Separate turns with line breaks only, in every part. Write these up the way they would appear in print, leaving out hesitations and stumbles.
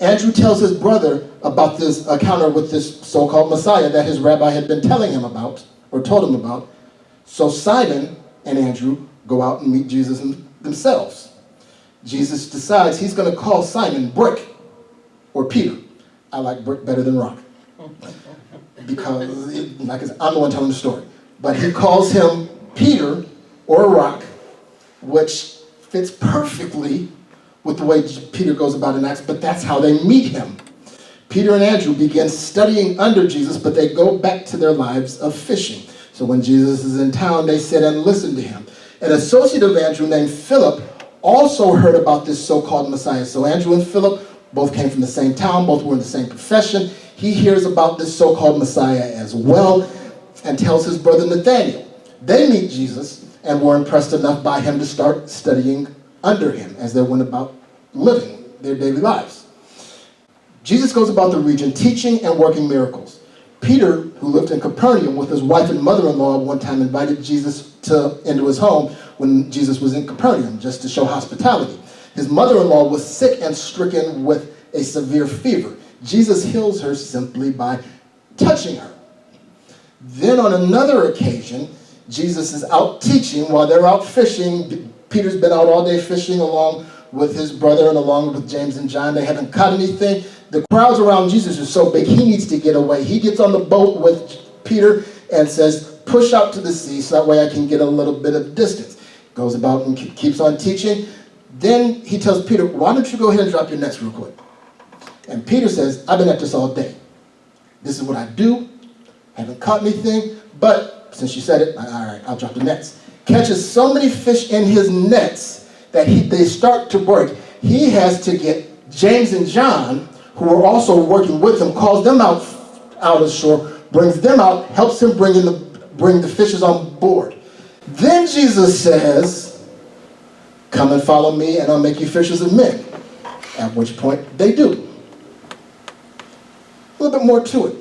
Andrew tells his brother about this encounter with this so-called Messiah that his rabbi had been telling him about, or told him about. So Simon and Andrew go out and meet Jesus themselves. Jesus decides he's going to call Simon Brick, or Peter. I like brick better than rock, because I'm the one telling the story. But he calls him Peter, or rock, which fits perfectly with the way Peter goes about in Acts, but that's how they meet him. Peter and Andrew begin studying under Jesus, but they go back to their lives of fishing. So when Jesus is in town, they sit and listen to him. An associate of Andrew named Philip also heard about this so-called Messiah. So Andrew and Philip both came from the same town, both were in the same profession. He hears about this so-called Messiah as well and tells his brother Nathanael. They meet Jesus and were impressed enough by him to start studying under him as they went about living their daily lives. Jesus goes about the region teaching and working miracles. Peter, who lived in Capernaum with his wife and mother-in-law, one time invited Jesus into his home when Jesus was in Capernaum, just to show hospitality. His mother-in-law was sick and stricken with a severe fever. Jesus heals her simply by touching her. Then on another occasion, Jesus is out teaching while they're out fishing. Peter's been out all day fishing along with his brother and along with James and John. They haven't caught anything. The crowds around Jesus are so big, he needs to get away. He gets on the boat with Peter and says, push out to the sea so that way I can get a little bit of distance. Goes about and keeps on teaching. Then he tells Peter, why don't you go ahead and drop your nets real quick? And Peter says, I've been at this all day. This is what I do. Haven't caught anything, but since you said it, all right, I'll drop the nets. Catches so many fish in his nets that they start to break. He has to get James and John, who are also working with him, calls them out ashore, brings them out, helps him bring the fishes on board. Then Jesus says, come and follow me and I'll make you fishers of men. At which point they do. A little bit more to it.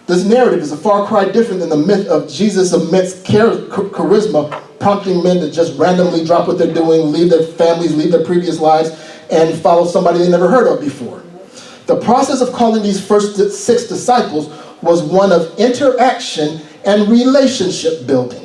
This narrative is a far cry different than the myth of Jesus' immense charisma, prompting men to just randomly drop what they're doing, leave their families, leave their previous lives, and follow somebody they never heard of before. The process of calling these first 6 disciples was one of interaction and relationship building.